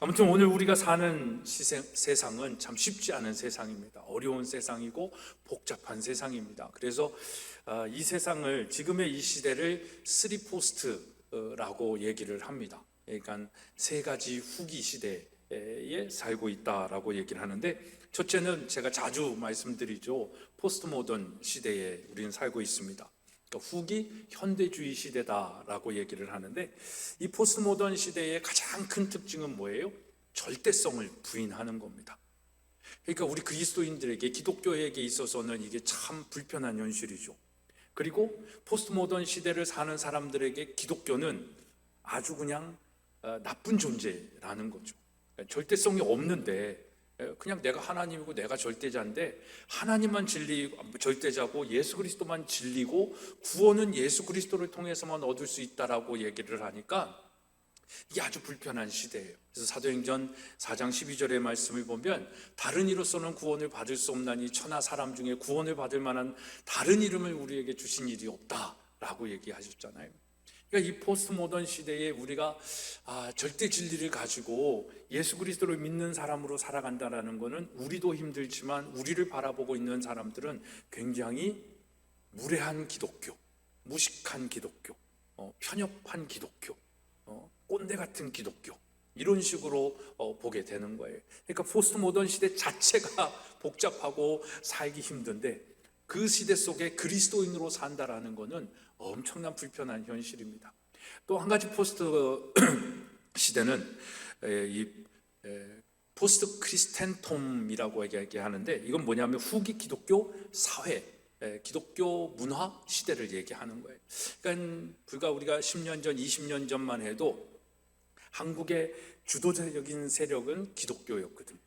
아무튼 오늘 우리가 사는 세상은 참 쉽지 않은 세상입니다. 어려운 세상이고 복잡한 세상입니다. 그래서 이 세상을, 지금의 이 시대를 쓰리포스트라고 얘기를 합니다. 그러니까 세 가지 후기 시대에 살고 있다라고 얘기를 하는데, 첫째는 제가 자주 말씀드리죠. 포스트 모던 시대에 우리는 살고 있습니다. 그러니까 후기 현대주의 시대다라고 얘기를 하는데, 이 포스트 모던 시대의 가장 큰 특징은 뭐예요? 절대성을 부인하는 겁니다. 그러니까 우리 그리스도인들에게, 기독교에게 있어서는 이게 참 불편한 현실이죠. 그리고 포스트 모던 시대를 사는 사람들에게 기독교는 아주 그냥 나쁜 존재라는 거죠. 절대성이 없는데, 그냥 내가 하나님이고 내가 절대자인데, 하나님만 절대자고 예수 그리스도만 진리고 구원은 예수 그리스도를 통해서만 얻을 수 있다라고 얘기를 하니까 이게 아주 불편한 시대예요. 그래서 사도행전 4장 12절의 말씀을 보면, 다른 이로서는 구원을 받을 수 없나니 천하 사람 중에 구원을 받을 만한 다른 이름을 우리에게 주신 일이 없다라고 얘기하셨잖아요. 그러니까 이 포스트 모던 시대에 우리가 절대 진리를 가지고 예수 그리스도를 믿는 사람으로 살아간다는 것은 우리도 힘들지만, 우리를 바라보고 있는 사람들은 굉장히 무례한 기독교, 무식한 기독교, 편협한 기독교, 꼰대 같은 기독교, 이런 식으로 보게 되는 거예요. 그러니까 포스트 모던 시대 자체가 복잡하고 살기 힘든데, 그 시대 속에 그리스도인으로 산다라는 것은 엄청난 불편한 현실입니다. 또 한 가지 포스트 시대는 이 포스트 크리스텐톰이라고 얘기하는데, 이건 뭐냐면 후기 기독교 사회, 기독교 문화 시대를 얘기하는 거예요. 그러니까 불과 우리가 10년 전, 20년 전만 해도 한국의 주도적인 세력은 기독교였거든요.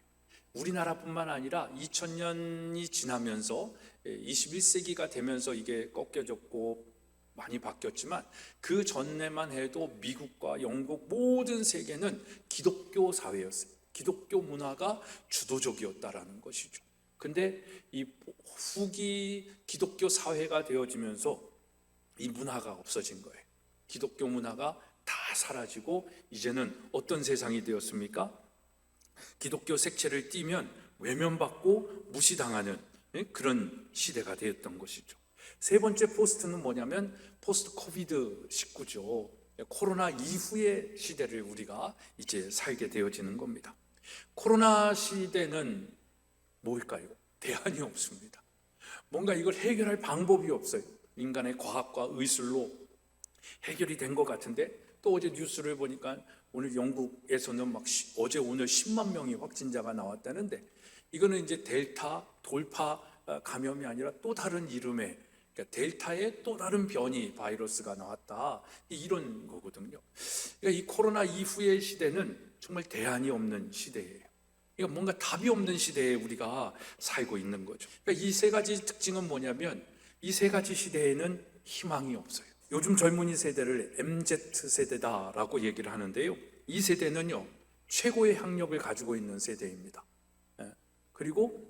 우리나라뿐만 아니라 2000년이 지나면서 21세기가 되면서 이게 꺾여졌고 많이 바뀌었지만, 그 전에만 해도 미국과 영국, 모든 세계는 기독교 사회였어요. 기독교 문화가 주도적이었다라는 것이죠. 근데 이 후기 기독교 사회가 되어지면서 이 문화가 없어진 거예요. 기독교 문화가 다 사라지고 이제는 어떤 세상이 되었습니까? 기독교 색채를 띠면 외면받고 무시당하는 그런 시대가 되었던 것이죠. 세 번째 포스트는 뭐냐면 포스트 코비드 19죠. 코로나 이후의 시대를 우리가 이제 살게 되어지는 겁니다. 코로나 시대는 뭘까요? 대안이 없습니다. 뭔가 이걸 해결할 방법이 없어요. 인간의 과학과 의술로 해결이 된 것 같은데, 또 어제 뉴스를 보니까 오늘 영국에서는 어제 오늘 10만 명이 확진자가 나왔다는데, 이거는 이제 델타 돌파 감염이 아니라 또 다른 이름의, 그러니까 델타의 또 다른 변이 바이러스가 나왔다, 이런 거거든요. 그러니까 이 코로나 이후의 시대는 정말 대안이 없는 시대예요. 그러니까 뭔가 답이 없는 시대에 우리가 살고 있는 거죠. 그러니까 이 세 가지 특징은 뭐냐면, 이 세 가지 시대에는 희망이 없어요. 요즘 젊은이 세대를 MZ세대다라고 얘기를 하는데요, 이 세대는요 최고의 학력을 가지고 있는 세대입니다. 그리고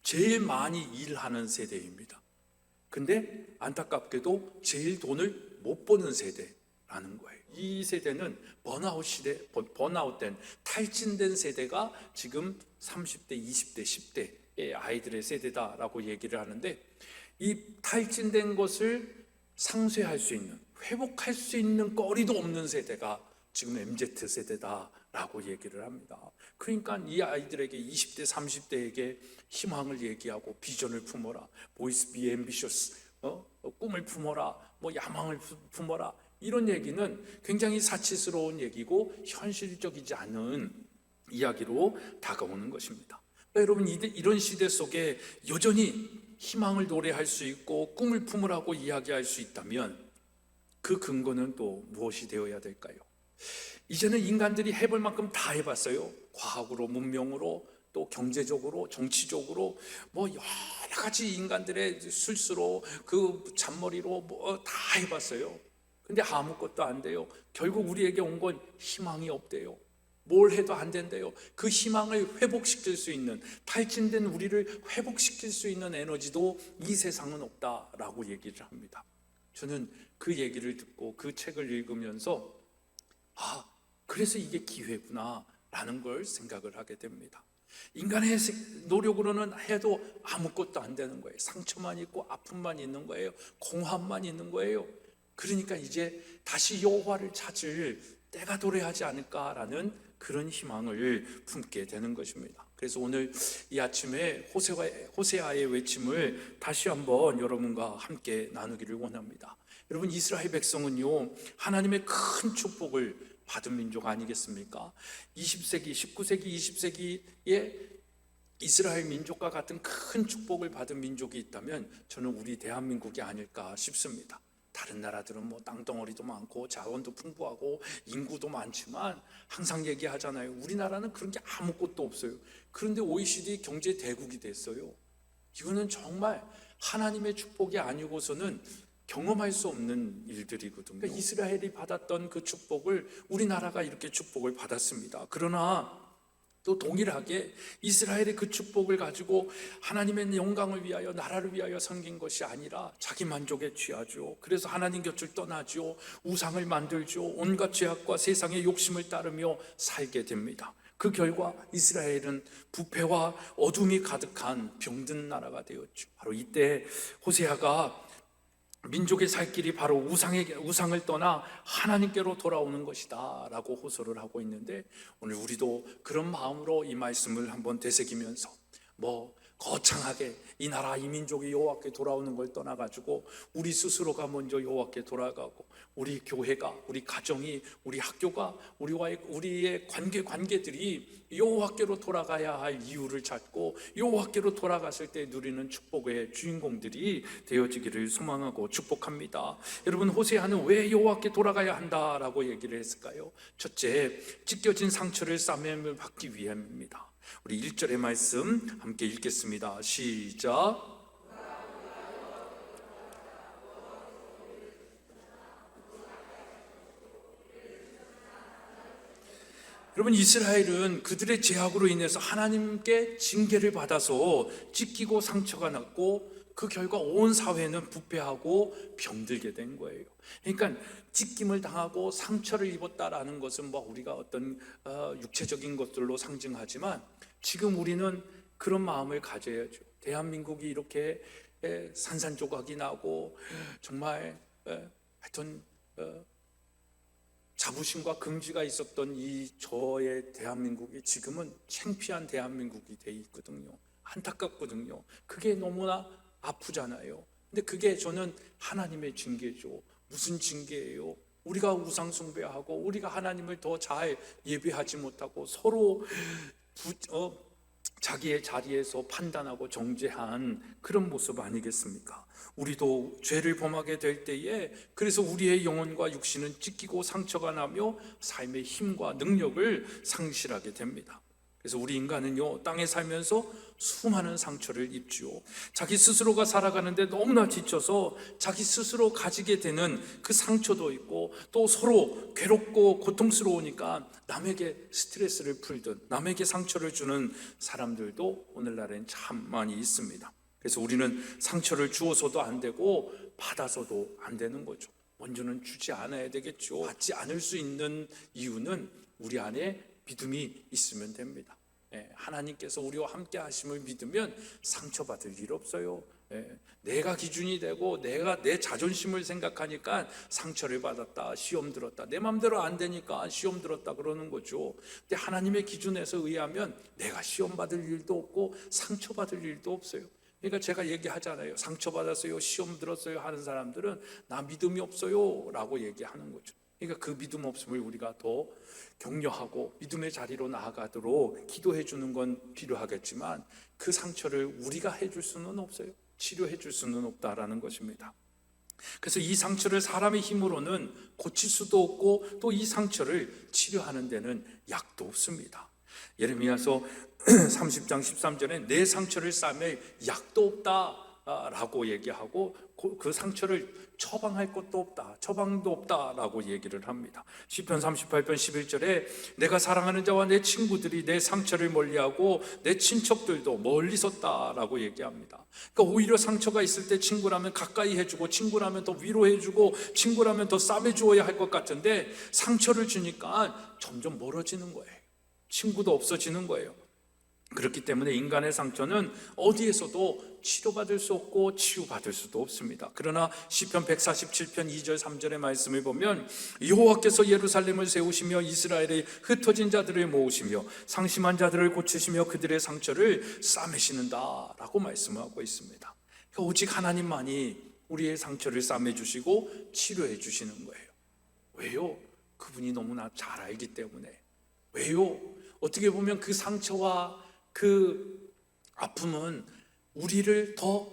제일 많이 일하는 세대입니다. 근데 안타깝게도 제일 돈을 못 버는 세대라는 거예요. 이 세대는 번아웃된, 탈진된 세대가 지금 30대, 20대, 10대의 아이들의 세대다라고 얘기를 하는데, 이 탈진된 것을 상쇄할 수 있는, 회복할 수 있는 거리도 없는 세대가 지금 MZ세대다라고 얘기를 합니다. 그러니까 이 아이들에게, 20대, 30대에게 희망을 얘기하고, 비전을 품어라, 보이스 비 앰비셔스, 꿈을 품어라, 야망을 품어라, 이런 얘기는 굉장히 사치스러운 얘기고 현실적이지 않은 이야기로 다가오는 것입니다. 여러분, 이런 시대 속에 여전히 희망을 노래할 수 있고 꿈을 품으라고 이야기할 수 있다면, 그 근거는 또 무엇이 되어야 될까요? 이제는 인간들이 해볼 만큼 다 해봤어요. 과학으로, 문명으로, 또 경제적으로, 정치적으로, 여러 가지 인간들의 술수로, 그 잔머리로 다 해봤어요. 근데 아무것도 안 돼요. 결국 우리에게 온 건 희망이 없대요. 뭘 해도 안 된대요. 그 희망을 회복시킬 수 있는, 탈진된 우리를 회복시킬 수 있는 에너지도 이 세상은 없다라고 얘기를 합니다. 저는 그 얘기를 듣고 그 책을 읽으면서 그래서 이게 기회구나 라는 걸 생각을 하게 됩니다. 인간의 노력으로는 해도 아무것도 안 되는 거예요. 상처만 있고 아픔만 있는 거예요. 공허함만 있는 거예요. 그러니까 이제 다시 여호와를 찾을 때가 도래하지 않을까라는 그런 희망을 품게 되는 것입니다. 그래서 오늘 이 아침에 호세아의 외침을 다시 한번 여러분과 함께 나누기를 원합니다. 여러분, 이스라엘 백성은요, 하나님의 큰 축복을 받은 민족 아니겠습니까? 20세기, 19세기, 20세기에 이스라엘 민족과 같은 큰 축복을 받은 민족이 있다면 저는 우리 대한민국이 아닐까 싶습니다. 다른 나라들은 뭐 땅덩어리도 많고 자원도 풍부하고 인구도 많지만 항상 얘기하잖아요. 우리나라는 그런 게 아무것도 없어요. 그런데 OECD 경제 대국이 됐어요. 이거는 정말 하나님의 축복이 아니고서는 경험할 수 없는 일들이거든요. 그러니까 이스라엘이 받았던 그 축복을 우리나라가 이렇게 축복을 받았습니다. 그러나 또 동일하게 이스라엘의 그 축복을 가지고 하나님의 영광을 위하여, 나라를 위하여 섬긴 것이 아니라 자기 만족에 취하죠. 그래서 하나님 곁을 떠나죠. 우상을 만들죠. 온갖 죄악과 세상의 욕심을 따르며 살게 됩니다. 그 결과 이스라엘은 부패와 어둠이 가득한 병든 나라가 되었죠. 바로 이때 호세아가 민족의 살 길이 바로 우상을 떠나 하나님께로 돌아오는 것이다 라고 호소를 하고 있는데, 오늘 우리도 그런 마음으로 이 말씀을 한번 되새기면서 거창하게 이 나라 이 민족이 여호와께 돌아오는 걸 떠나가지고 우리 스스로가 먼저 여호와께 돌아가고, 우리 교회가, 우리 가정이, 우리 학교가, 우리의 관계들이 여호와께로 돌아가야 할 이유를 찾고 여호와께로 돌아갔을 때 누리는 축복의 주인공들이 되어지기를 소망하고 축복합니다. 여러분, 호세아는 왜 여호와께 돌아가야 한다라고 얘기를 했을까요? 첫째, 찢겨진 상처를 싸매을 받기 위함입니다. 우리 1절의 말씀 함께 읽겠습니다. 시작. 여러분, 이스라엘은 그들의 죄악으로 인해서 하나님께 징계를 받아서 찢기고 상처가 났고, 그 결과 온 사회는 부패하고 병들게 된 거예요. 그러니까 찢김을 당하고 상처를 입었다라는 것은 우리가 어떤 육체적인 것들로 상징하지만, 지금 우리는 그런 마음을 가져야죠. 대한민국이 이렇게 산산조각이 나고 정말 하여튼 자부심과 긍지가 있었던 저의 대한민국이 지금은 창피한 대한민국이 돼 있거든요. 안타깝거든요. 그게 너무나 아프잖아요. 근데 그게 저는 하나님의 징계죠. 무슨 징계예요? 우리가 우상 숭배하고 우리가 하나님을 더 잘 예배하지 못하고 서로 자기의 자리에서 판단하고 정죄한 그런 모습 아니겠습니까? 우리도 죄를 범하게 될 때에 그래서 우리의 영혼과 육신은 찢기고 상처가 나며 삶의 힘과 능력을 상실하게 됩니다. 그래서 우리 인간은요, 땅에 살면서 수많은 상처를 입지요. 자기 스스로가 살아가는데 너무나 지쳐서 자기 스스로 가지게 되는 그 상처도 있고, 또 서로 괴롭고 고통스러우니까 남에게 스트레스를 풀든 남에게 상처를 주는 사람들도 오늘날엔 참 많이 있습니다. 그래서 우리는 상처를 주어서도 안 되고 받아서도 안 되는 거죠. 먼저는 주지 않아야 되겠죠. 받지 않을 수 있는 이유는 우리 안에 믿음이 있으면 됩니다. 하나님께서 우리와 함께 하심을 믿으면 상처받을 일 없어요. 내가 기준이 되고 내가 내 자존심을 생각하니까 상처를 받았다, 시험 들었다, 내 마음대로 안 되니까 시험 들었다 그러는 거죠. 근데 하나님의 기준에서 의하면 내가 시험 받을 일도 없고 상처받을 일도 없어요. 그러니까 제가 얘기하잖아요. 상처받았어요, 시험 들었어요 하는 사람들은 나 믿음이 없어요 라고 얘기하는 거죠. 그러니까 그 믿음 없음을 우리가 더 격려하고 믿음의 자리로 나아가도록 기도해 주는 건 필요하겠지만, 그 상처를 우리가 해줄 수는 없어요. 치료해 줄 수는 없다라는 것입니다. 그래서 이 상처를 사람의 힘으로는 고칠 수도 없고, 또 이 상처를 치료하는 데는 약도 없습니다. 예레미야서 30장 13절에 내 상처를 싸맬 약도 없다 라고 얘기하고, 그 상처를 처방할 것도 없다, 처방도 없다라고 얘기를 합니다. 시편 38편 11절에 내가 사랑하는 자와 내 친구들이 내 상처를 멀리하고 내 친척들도 멀리 섰다라고 얘기합니다. 그러니까 오히려 상처가 있을 때 친구라면 가까이 해주고, 친구라면 더 위로해주고, 친구라면 더 싸매주어야 할 것 같은데 상처를 주니까 점점 멀어지는 거예요. 친구도 없어지는 거예요. 그렇기 때문에 인간의 상처는 어디에서도 치료받을 수 없고 치유받을 수도 없습니다. 그러나 시편 147편 2절 3절의 말씀을 보면 여호와께서 예루살렘을 세우시며 이스라엘의 흩어진 자들을 모으시며 상심한 자들을 고치시며 그들의 상처를 싸매시는다 라고 말씀하고 있습니다. 오직 하나님만이 우리의 상처를 싸매주시고 치료해 주시는 거예요. 왜요? 그분이 너무나 잘 알기 때문에. 왜요? 어떻게 보면 그 상처와 그 아픔은 우리를 더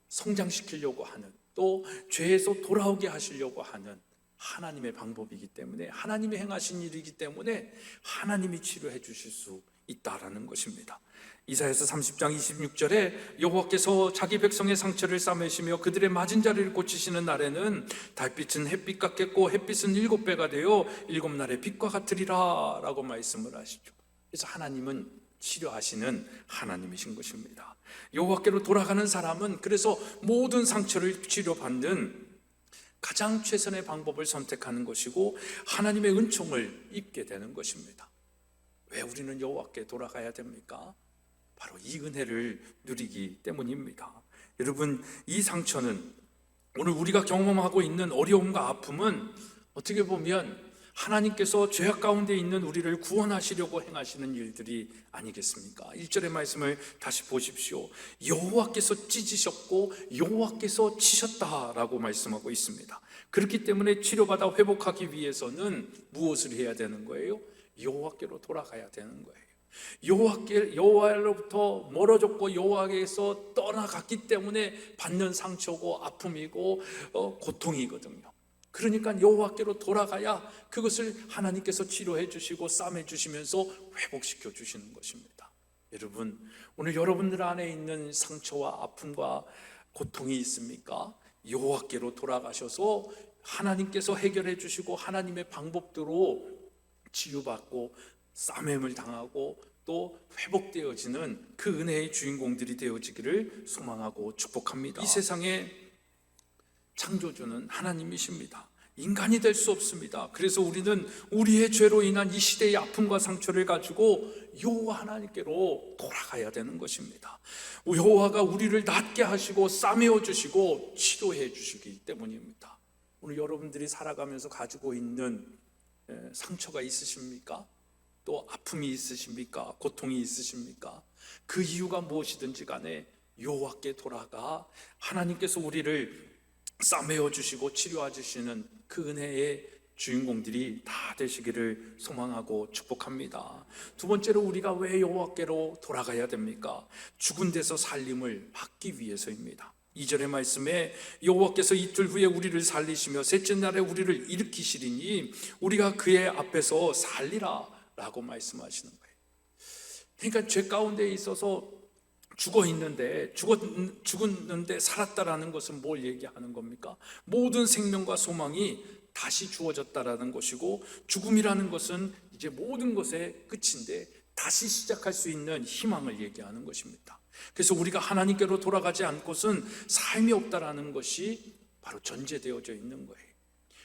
성장시키려고 하는, 또 죄에서 돌아오게 하시려고 하는 하나님의 방법이기 때문에, 하나님이 행하신 일이기 때문에 하나님이 치료해 주실 수 있다라는 것입니다. 이사야서 30장 26절에 여호와께서 자기 백성의 상처를 싸매시며 그들의 맞은 자리를 고치시는 날에는 달빛은 햇빛 같겠고 햇빛은 7배가 되어 7날의 빛과 같으리라 라고 말씀을 하시죠. 그래서 하나님은 치료하시는 하나님이신 것입니다. 여호와께로 돌아가는 사람은 그래서 모든 상처를 치료받는 가장 최선의 방법을 선택하는 것이고 하나님의 은총을 입게 되는 것입니다. 왜 우리는 여호와께 돌아가야 됩니까? 바로 이 은혜를 누리기 때문입니다. 여러분, 이 상처는, 오늘 우리가 경험하고 있는 어려움과 아픔은 어떻게 보면 하나님께서 죄악 가운데 있는 우리를 구원하시려고 행하시는 일들이 아니겠습니까? 1절의 말씀을 다시 보십시오. 여호와께서 찢으셨고 여호와께서 치셨다라고 말씀하고 있습니다. 그렇기 때문에 치료받아 회복하기 위해서는 무엇을 해야 되는 거예요? 여호와께로 돌아가야 되는 거예요. 여호와로부터 멀어졌고 여호와께서 떠나갔기 때문에 받는 상처고 아픔이고 고통이거든요. 그러니까 여호와께로 돌아가야 그것을 하나님께서 치료해 주시고 싸매 주시면서 회복시켜 주시는 것입니다. 여러분, 오늘 여러분들 안에 있는 상처와 아픔과 고통이 있습니까? 여호와께로 돌아가셔서 하나님께서 해결해 주시고 하나님의 방법대로 치유받고 싸매임을 당하고 또 회복되어지는 그 은혜의 주인공들이 되어지기를 소망하고 축복합니다. 이 세상에 창조주는 하나님이십니다. 인간이 될 수 없습니다. 그래서 우리는 우리의 죄로 인한 이 시대의 아픔과 상처를 가지고 여호와 하나님께로 돌아가야 되는 것입니다. 여호와가 우리를 낫게 하시고 싸매어 주시고 치료해 주시기 때문입니다. 오늘 여러분들이 살아가면서 가지고 있는 상처가 있으십니까? 또 아픔이 있으십니까? 고통이 있으십니까? 그 이유가 무엇이든지 간에 여호와께 돌아가 하나님께서 우리를 싸매어 주시고 치료해 주시는 그 은혜의 주인공들이 다 되시기를 소망하고 축복합니다. 두 번째로 우리가 왜 여호와께로 돌아가야 됩니까? 죽은 데서 살림을 받기 위해서입니다. 2절의 말씀에 여호와께서 이틀 후에 우리를 살리시며 셋째 날에 우리를 일으키시리니 우리가 그의 앞에서 살리라 라고 말씀하시는 거예요. 그러니까 죄 가운데 있어서 죽었는데 살았다라는 것은 뭘 얘기하는 겁니까? 모든 생명과 소망이 다시 주어졌다라는 것이고, 죽음이라는 것은 이제 모든 것의 끝인데 다시 시작할 수 있는 희망을 얘기하는 것입니다. 그래서 우리가 하나님께로 돌아가지 않고선 삶이 없다라는 것이 바로 전제되어져 있는 거예요.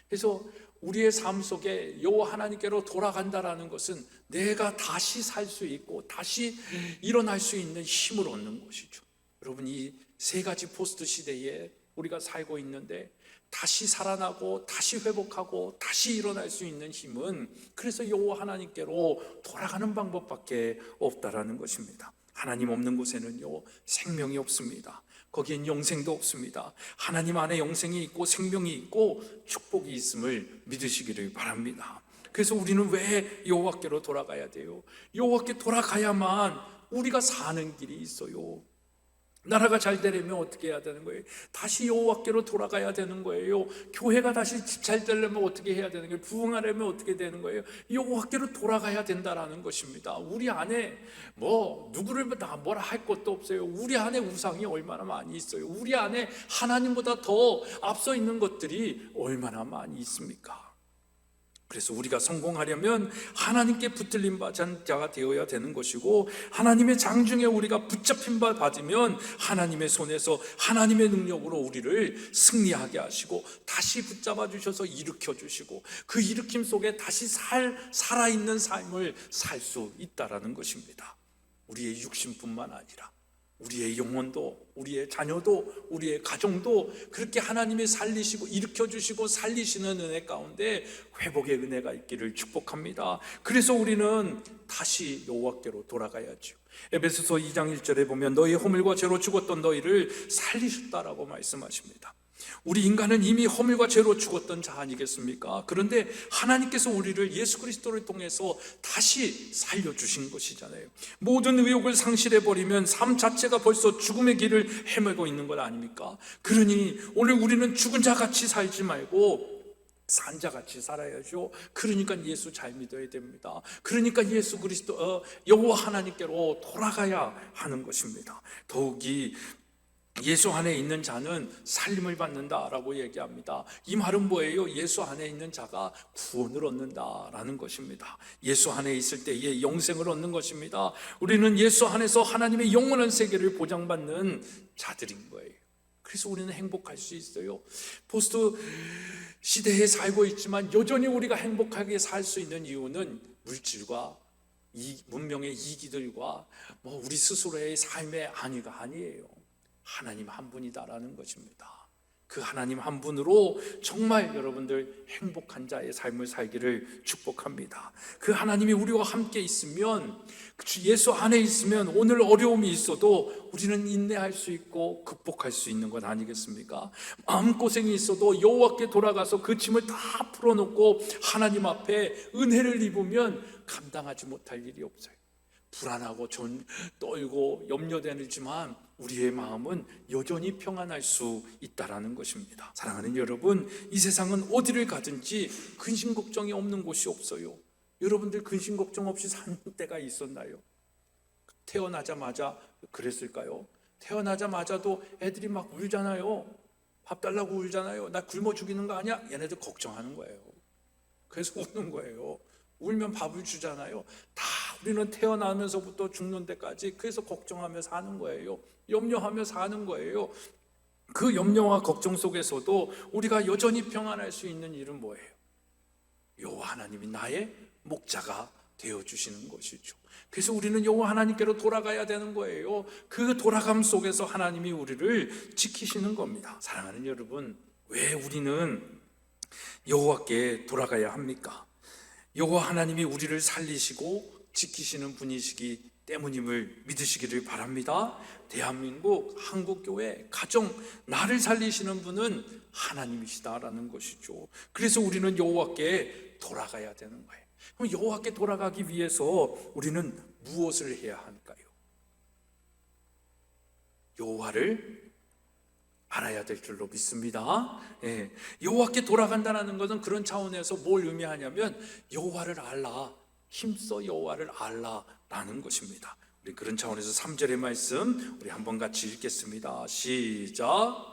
그래서 우리의 삶 속에 여호와 하나님께로 돌아간다라는 것은 내가 다시 살 수 있고 다시 일어날 수 있는 힘을 얻는 것이죠. 여러분, 이 세 가지 포스트 시대에 우리가 살고 있는데 다시 살아나고 다시 회복하고 다시 일어날 수 있는 힘은 그래서 여호와 하나님께로 돌아가는 방법밖에 없다라는 것입니다. 하나님 없는 곳에는요 생명이 없습니다. 거기엔 영생도 없습니다. 하나님 안에 영생이 있고 생명이 있고 축복이 있음을 믿으시기를 바랍니다. 그래서 우리는 왜 여호와께로 돌아가야 돼요? 여호와께 돌아가야만 우리가 사는 길이 있어요. 나라가 잘 되려면 어떻게 해야 되는 거예요? 다시 여호와께로 돌아가야 되는 거예요. 교회가 다시 잘 되려면 어떻게 해야 되는 거예요? 부흥하려면 어떻게 되는 거예요? 여호와께로 돌아가야 된다라는 것입니다. 우리 안에 누구를 뭐라 할 것도 없어요. 우리 안에 우상이 얼마나 많이 있어요. 우리 안에 하나님보다 더 앞서 있는 것들이 얼마나 많이 있습니까? 그래서 우리가 성공하려면 하나님께 붙들림 받은 자가 되어야 되는 것이고, 하나님의 장중에 우리가 붙잡힌 바 받으면 하나님의 손에서 하나님의 능력으로 우리를 승리하게 하시고 다시 붙잡아 주셔서 일으켜 주시고 그 일으킴 속에 다시 살아있는 삶을 살 수 있다라는 것입니다. 우리의 육신뿐만 아니라 우리의 영혼도, 우리의 자녀도, 우리의 가정도 그렇게 하나님이 살리시고 일으켜주시고 살리시는 은혜 가운데 회복의 은혜가 있기를 축복합니다. 그래서 우리는 다시 여호와께로 돌아가야죠. 에베소서 2장 1절에 보면 너희의 허물과 죄로 죽었던 너희를 살리셨다라고 말씀하십니다. 우리 인간은 이미 허물과 죄로 죽었던 자 아니겠습니까? 그런데 하나님께서 우리를 예수 그리스도를 통해서 다시 살려주신 것이잖아요. 모든 의욕을 상실해버리면 삶 자체가 벌써 죽음의 길을 헤매고 있는 것 아닙니까? 그러니 오늘 우리는 죽은 자같이 살지 말고 산자같이 살아야죠. 그러니까 예수 잘 믿어야 됩니다. 그러니까 예수 그리스도 여호와 하나님께로 돌아가야 하는 것입니다. 더욱이 예수 안에 있는 자는 살림을 받는다라고 얘기합니다. 이 말은 뭐예요? 예수 안에 있는 자가 구원을 얻는다라는 것입니다. 예수 안에 있을 때에 영생을 얻는 것입니다. 우리는 예수 안에서 하나님의 영원한 세계를 보장받는 자들인 거예요. 그래서 우리는 행복할 수 있어요. 포스트 시대에 살고 있지만 여전히 우리가 행복하게 살 수 있는 이유는 물질과 문명의 이기들과 우리 스스로의 삶의 안위가 아니에요. 하나님 한 분이다라는 것입니다. 그 하나님 한 분으로 정말 여러분들 행복한 자의 삶을 살기를 축복합니다. 그 하나님이 우리와 함께 있으면, 예수 안에 있으면 오늘 어려움이 있어도 우리는 인내할 수 있고 극복할 수 있는 것 아니겠습니까? 마음고생이 있어도 여호와께 돌아가서 그 짐을 다 풀어놓고 하나님 앞에 은혜를 입으면 감당하지 못할 일이 없어요. 불안하고 떨고 염려되지만 우리의 마음은 여전히 평안할 수 있다라는 것입니다. 사랑하는 여러분, 이 세상은 어디를 가든지 근심 걱정이 없는 곳이 없어요. 여러분들 근심 걱정 없이 사는 때가 있었나요? 태어나자마자 그랬을까요? 태어나자마자도 애들이 막 울잖아요. 밥 달라고 울잖아요. 나 굶어 죽이는 거 아니야? 얘네들 걱정하는 거예요. 그래서 우는 거예요. 울면 밥을 주잖아요. 다 우리는 태어나면서부터 죽는 데까지 그래서 걱정하며 사는 거예요. 염려하며 사는 거예요. 그 염려와 걱정 속에서도 우리가 여전히 평안할 수 있는 일은 뭐예요? 여호와 하나님이 나의 목자가 되어주시는 것이죠. 그래서 우리는 여호와 하나님께로 돌아가야 되는 거예요. 그 돌아감 속에서 하나님이 우리를 지키시는 겁니다. 사랑하는 여러분, 왜 우리는 여호와께 돌아가야 합니까? 여호와 하나님이 우리를 살리시고 지키시는 분이시기 때문임을 믿으시기를 바랍니다. 대한민국, 한국교회, 가정, 나를 살리시는 분은 하나님이시다라는 것이죠. 그래서 우리는 여호와께 돌아가야 되는 거예요. 그럼 여호와께 돌아가기 위해서 우리는 무엇을 해야 할까요? 여호와를 알아야 될 줄로 믿습니다. 여호와께 돌아간다는 것은 그런 차원에서 뭘 의미하냐면 여호와를 알라, 힘써 여호와를 알라라는 것입니다. 우리 그런 차원에서 3절의 말씀 우리 한번 같이 읽겠습니다. 시작.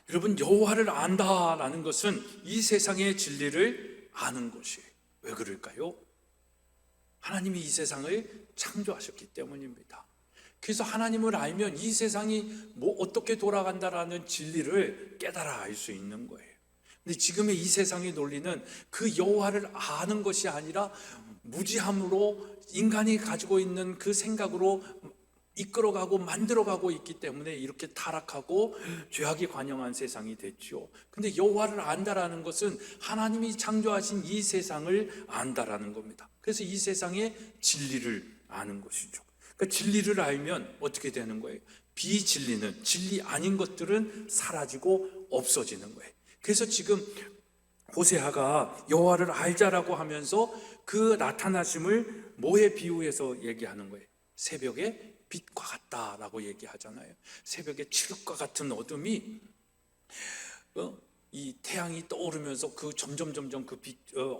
여러분, 여호와를 안다라는 것은 이 세상의 진리를 아는 것이에요. 왜 그럴까요? 하나님이 이 세상을 창조하셨기 때문입니다. 그래서 하나님을 알면 이 세상이 어떻게 돌아간다라는 진리를 깨달아 알 수 있는 거예요. 근데 지금의 이 세상의 논리는 그 여호와를 아는 것이 아니라 무지함으로 인간이 가지고 있는 그 생각으로 이끌어가고 만들어가고 있기 때문에 이렇게 타락하고 죄악이 관영한 세상이 됐죠. 근데 여호와를 안다라는 것은 하나님이 창조하신 이 세상을 안다라는 겁니다. 그래서 이 세상의 진리를 아는 것이죠. 그러니까 진리를 알면 어떻게 되는 거예요? 비진리는, 진리 아닌 것들은 사라지고 없어지는 거예요. 그래서 지금 호세아가 여호와를 알자라고 하면서 그 나타나심을 뭐에 비유해서 얘기하는 거예요? 새벽에 빛과 같다라고 얘기하잖아요. 새벽에 칠흑과 같은 어둠이 이 태양이 떠오르면서 그 점점 그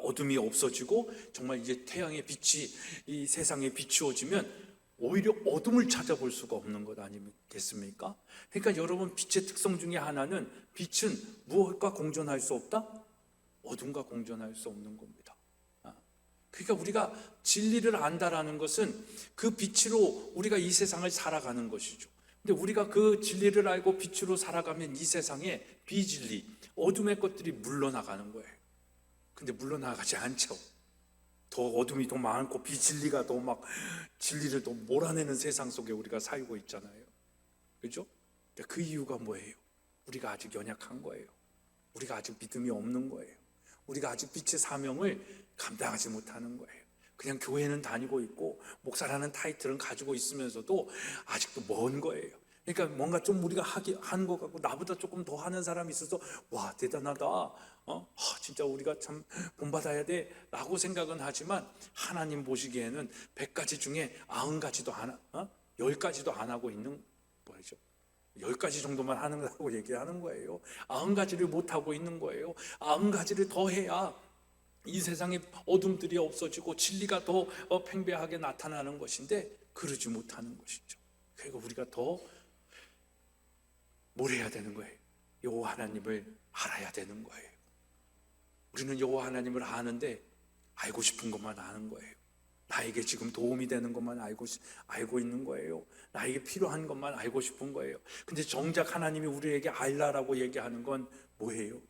어둠이 없어지고 정말 이제 태양의 빛이 이 세상에 비추어지면 오히려 어둠을 찾아볼 수가 없는 것 아니겠습니까? 그러니까 여러분, 빛의 특성 중에 하나는 빛은 무엇과 공존할 수 없다? 어둠과 공존할 수 없는 겁니다. 그러니까 우리가 진리를 안다라는 것은 그 빛으로 우리가 이 세상을 살아가는 것이죠. 근데 우리가 그 진리를 알고 빛으로 살아가면 이 세상에 비진리, 어둠의 것들이 물러나가는 거예요. 근데 물러나가지 않죠. 더 어둠이 더 많고 비진리가 더 막 진리를 더 몰아내는 세상 속에 우리가 살고 있잖아요. 그렇죠? 그 이유가 뭐예요? 우리가 아직 연약한 거예요. 우리가 아직 믿음이 없는 거예요. 우리가 아직 빛의 사명을 감당하지 못하는 거예요. 그냥 교회는 다니고 있고 목사라는 타이틀은 가지고 있으면서도 아직도 먼 거예요. 그러니까 뭔가 좀 우리가 하는 것 같고 나보다 조금 더 하는 사람이 있어서 와, 대단하다, 진짜 우리가 참 본받아야 돼 라고 생각은 하지만 하나님 보시기에는 100가지 중에 90가지도 안, 10가지도 안 하고 있는 거죠. 10가지 정도만 하는다고 얘기하는 거예요. 90가지를 못하고 있는 거예요. 90가지를 더 해야 이 세상에 어둠들이 없어지고 진리가 더 팽배하게 나타나는 것인데 그러지 못하는 것이죠. 그리고 우리가 더 뭘 해야 되는 거예요? 여호와 하나님을 알아야 되는 거예요. 우리는 여호와 하나님을 아는데 알고 싶은 것만 아는 거예요. 나에게 지금 도움이 되는 것만 알고 있는 거예요. 나에게 필요한 것만 알고 싶은 거예요. 근데 정작 하나님이 우리에게 알라라고 얘기하는 건 뭐예요?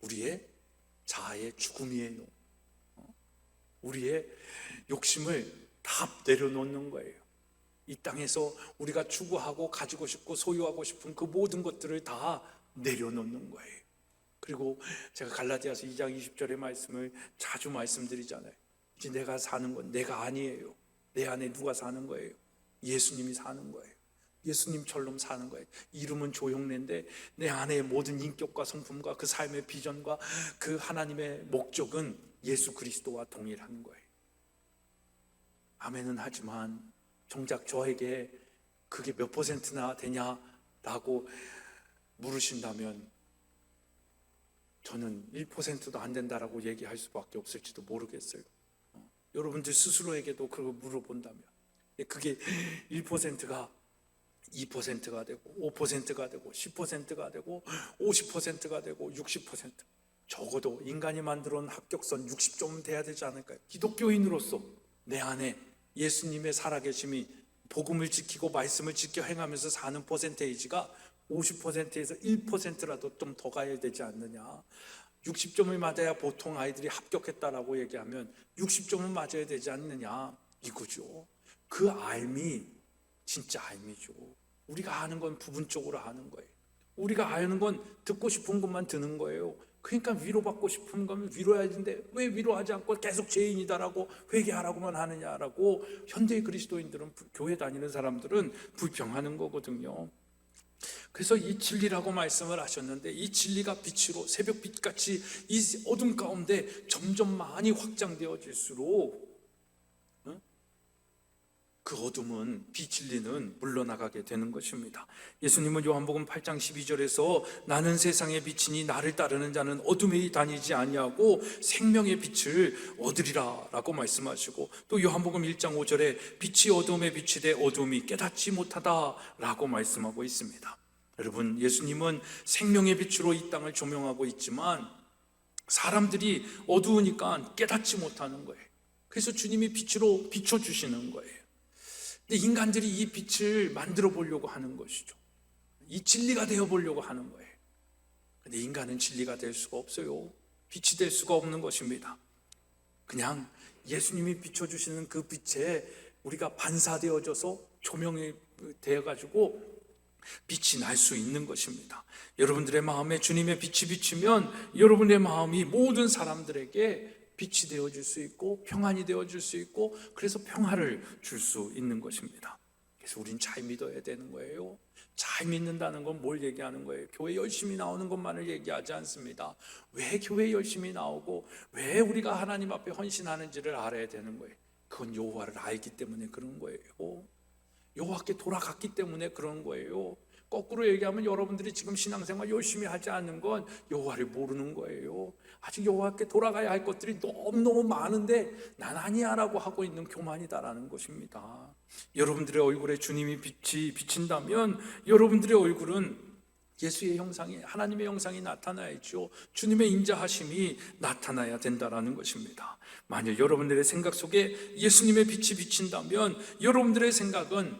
우리의 자아의 죽음이에요. 우리의 욕심을 다 내려놓는 거예요. 이 땅에서 우리가 추구하고 가지고 싶고 소유하고 싶은 그 모든 것들을 다 내려놓는 거예요. 그리고 제가 갈라디아서 2장 20절의 말씀을 자주 말씀드리잖아요. 이제 내가 사는 건 내가 아니에요. 내 안에 누가 사는 거예요? 예수님이 사는 거예요. 예수님처럼 사는 거예요. 이름은 조용래인데 내 안에 모든 인격과 성품과 그 삶의 비전과 그 하나님의 목적은 예수 그리스도와 동일한 거예요. 아멘은 하지만 정작 저에게 그게 몇 퍼센트나 되냐라고 물으신다면 저는 1%도 안 된다라고 얘기할 수밖에 없을지도 모르겠어요. 여러분들 스스로에게도 그걸 물어본다면 그게 1%가 2%가 되고 5%가 되고 10%가 되고 50%가 되고 60%, 적어도 인간이 만들어 놓은 합격선 60점은 돼야 되지 않을까요? 기독교인으로서 내 안에 예수님의 살아계심이 복음을 지키고 말씀을 지켜 행하면서 사는 퍼센테이지가 50%에서 1%라도 좀 더 가야 되지 않느냐. 60점을 맞아야 보통 아이들이 합격했다라고 얘기하면 60점은 맞아야 되지 않느냐 이거죠. 그 알미 진짜 알미죠. 우리가 아는 건 부분적으로 아는 거예요. 우리가 아는 건 듣고 싶은 것만 듣는 거예요. 그러니까 위로받고 싶은 거면 위로해야 되는데 왜 위로하지 않고 계속 죄인이다라고 회개하라고만 하느냐라고 현대 그리스도인들은, 교회 다니는 사람들은 불평하는 거거든요. 그래서 이 진리라고 말씀을 하셨는데 이 진리가 빛으로 새벽빛같이 이 어둠 가운데 점점 많이 확장되어질수록 그 어둠은, 비진리는 물러나가게 되는 것입니다. 예수님은 요한복음 8장 12절에서 나는 세상의 빛이니 나를 따르는 자는 어둠에 다니지 아니하고 생명의 빛을 얻으리라 라고 말씀하시고, 또 요한복음 1장 5절에 빛이 어둠에 비치되 어둠이 깨닫지 못하다 라고 말씀하고 있습니다. 여러분, 예수님은 생명의 빛으로 이 땅을 조명하고 있지만 사람들이 어두우니까 깨닫지 못하는 거예요. 그래서 주님이 빛으로 비춰주시는 거예요. 근데 인간들이 이 빛을 만들어 보려고 하는 것이죠. 이 진리가 되어 보려고 하는 거예요. 근데 인간은 진리가 될 수가 없어요. 빛이 될 수가 없는 것입니다. 그냥 예수님이 비춰주시는 그 빛에 우리가 반사되어져서 조명이 되어가지고 빛이 날 수 있는 것입니다. 여러분들의 마음에 주님의 빛이 비치면 여러분의 마음이 모든 사람들에게 빛이 되어줄 수 있고 평안이 되어줄 수 있고, 그래서 평화를 줄 수 있는 것입니다. 그래서 우린 잘 믿어야 되는 거예요. 잘 믿는다는 건 뭘 얘기하는 거예요? 교회 열심히 나오는 것만을 얘기하지 않습니다. 왜 교회 열심히 나오고 왜 우리가 하나님 앞에 헌신하는지를 알아야 되는 거예요. 그건 여호와를 알기 때문에 그런 거예요. 여호와께 돌아갔기 때문에 그런 거예요. 거꾸로 얘기하면 여러분들이 지금 신앙생활 열심히 하지 않는 건 여호와를 모르는 거예요. 아직 여호와께 돌아가야 할 것들이 너무너무 많은데 난 아니야 라고 하고 있는 교만이다라는 것입니다. 여러분들의 얼굴에 주님이 빛이 비친다면 여러분들의 얼굴은 예수의 형상이, 하나님의 형상이 나타나야죠. 주님의 인자하심이 나타나야 된다라는 것입니다. 만약 여러분들의 생각 속에 예수님의 빛이 비친다면 여러분들의 생각은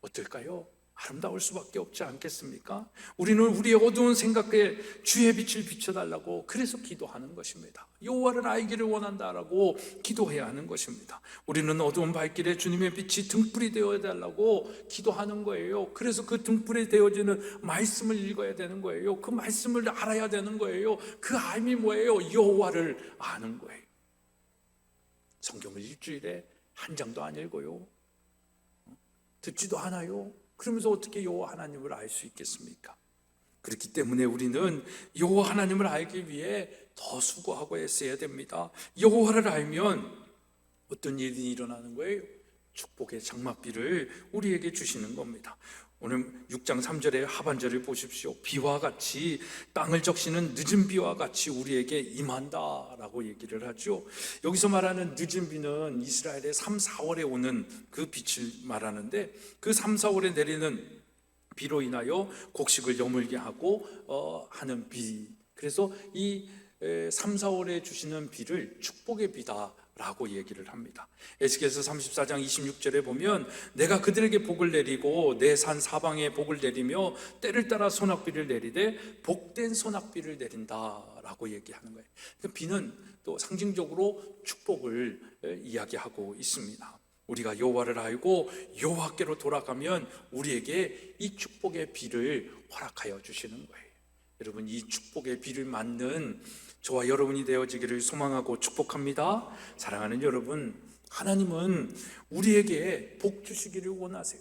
어떨까요? 아름다울 수밖에 없지 않겠습니까? 우리는 우리의 어두운 생각에 주의 빛을 비춰달라고 그래서 기도하는 것입니다. 여호와를 알기를 원한다라고 기도해야 하는 것입니다. 우리는 어두운 발길에 주님의 빛이 등불이 되어야 달라고 기도하는 거예요. 그래서 그 등불이 되어지는 말씀을 읽어야 되는 거예요. 그 말씀을 알아야 되는 거예요. 그 알미 뭐예요? 여호와를 아는 거예요. 성경을 일주일에 한 장도 안 읽어요. 듣지도 않아요. 그러면서 어떻게 여호와 하나님을 알 수 있겠습니까? 그렇기 때문에 우리는 여호와 하나님을 알기 위해 더 수고하고 애써야 됩니다. 여호와를 알면 어떤 일이 일어나는 거예요? 축복의 장막비를 우리에게 주시는 겁니다. 오늘 6장 3절의 하반절을 보십시오. 비와 같이 땅을 적시는 늦은 비와 같이 우리에게 임한다라고 얘기를 하죠. 여기서 말하는 늦은 비는 이스라엘의 3, 4월에 오는 그 빛을 말하는데 그 3, 4월에 내리는 비로 인하여 곡식을 여물게 하고 하는 비. 그래서 이 3, 4월에 주시는 비를 축복의 비다 라고 얘기를 합니다. 에스겔서 34장 26절에 보면 내가 그들에게 복을 내리고 내 산 사방에 복을 내리며 때를 따라 소낙비를 내리되 복된 소낙비를 내린다 라고 얘기하는 거예요. 비는 또 상징적으로 축복을 이야기하고 있습니다. 우리가 여호와를 알고 여호와께로 돌아가면 우리에게 이 축복의 비를 허락하여 주시는 거예요. 여러분, 이 축복의 비를 맞는 저와 여러분이 되어지기를 소망하고 축복합니다. 사랑하는 여러분, 하나님은 우리에게 복 주시기를 원하세요.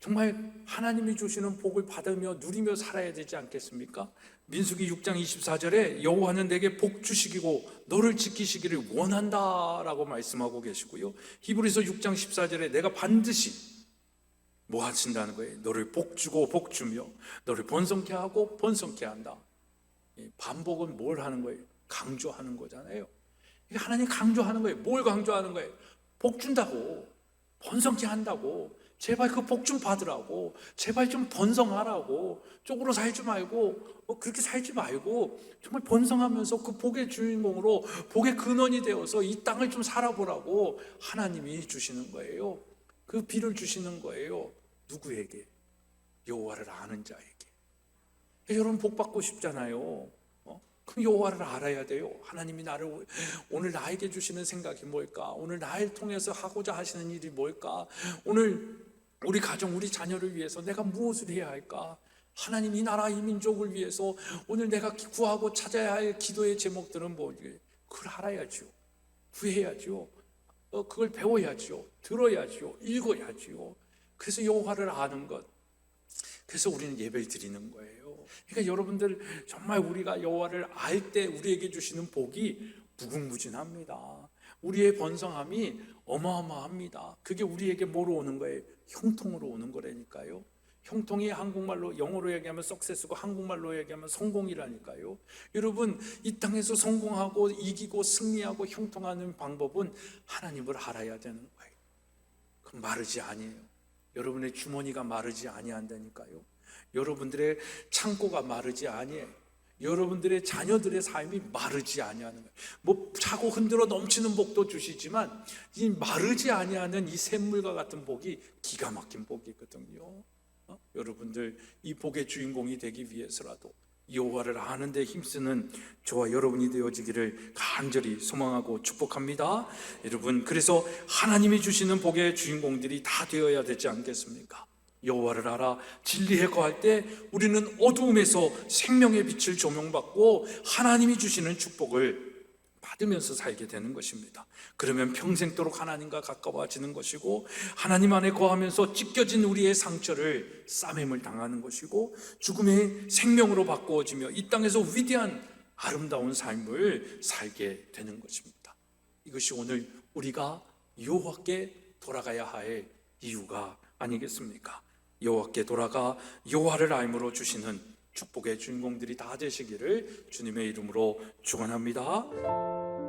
정말 하나님이 주시는 복을 받으며 누리며 살아야 되지 않겠습니까? 민수기 6장 24절에 여호와는 내게 복 주시기고 너를 지키시기를 원한다라고 말씀하고 계시고요. 히브리서 6장 14절에 내가 반드시 뭐 하신다는 거예요? 너를 복 주고 복 주며 너를 번성케 하고 번성케 한다. 반복은 뭘 하는 거예요? 강조하는 거잖아요. 하나님 강조하는 거예요. 뭘 강조하는 거예요? 복 준다고, 번성케 한다고, 제발 그 복 좀 받으라고, 제발 좀 번성하라고, 쪽으로 살지 말고 그렇게 살지 말고 정말 번성하면서 그 복의 주인공으로 복의 근원이 되어서 이 땅을 좀 살아보라고 하나님이 주시는 거예요. 그 비를 주시는 거예요. 누구에게? 여호와를 아는 자에게. 여러분, 복 받고 싶잖아요. 그럼 여호와를 알아야 돼요. 하나님이 나를 오늘 나에게 주시는 생각이 뭘까? 오늘 나를 통해서 하고자 하시는 일이 뭘까? 오늘 우리 가정, 우리 자녀를 위해서 내가 무엇을 해야 할까? 하나님, 이 나라, 이 민족을 위해서 오늘 내가 구하고 찾아야 할 기도의 제목들은 뭐지? 그걸 알아야죠. 구해야죠. 그걸 배워야죠. 들어야죠. 읽어야죠. 그래서 여호와를 아는 것. 그래서 우리는 예배를 드리는 거예요. 그러니까 여러분들, 정말 우리가 여호와를 알 때 우리에게 주시는 복이 무궁무진합니다. 우리의 번성함이 어마어마합니다. 그게 우리에게 뭐로 오는 거예요? 형통으로 오는 거라니까요. 형통이 한국말로, 영어로 얘기하면 석세스고 한국말로 얘기하면 성공이라니까요. 여러분, 이 땅에서 성공하고 이기고 승리하고 형통하는 방법은 하나님을 알아야 되는 거예요. 그럼 마르지 아니에요. 여러분의 주머니가 마르지 아니한다니까요. 여러분들의 창고가 마르지 아니에요. 여러분들의 자녀들의 삶이 마르지 아니하는 거예요. 뭐 차고 흔들어 넘치는 복도 주시지만 이 마르지 아니하는 이 샘물과 같은 복이 기가 막힌 복이거든요. 여러분들, 이 복의 주인공이 되기 위해서라도 여호와를 아는 데 힘쓰는 저와 여러분이 되어지기를 간절히 소망하고 축복합니다. 여러분, 그래서 하나님이 주시는 복의 주인공들이 다 되어야 되지 않겠습니까? 여호와를 알아 진리에 거할 때 우리는 어두움에서 생명의 빛을 조명받고 하나님이 주시는 축복을 받으면서 살게 되는 것입니다. 그러면 평생도록 하나님과 가까워지는 것이고, 하나님 안에 거하면서 찢겨진 우리의 상처를 싸매을 당하는 것이고, 죽음의 생명으로 바꾸어지며 이 땅에서 위대한 아름다운 삶을 살게 되는 것입니다. 이것이 오늘 우리가 여호와께 돌아가야 할 이유가 아니겠습니까? 여호와께 돌아가 여호와를 알므로 주시는 축복의 주인공들이 다 되시기를 주님의 이름으로 축원합니다.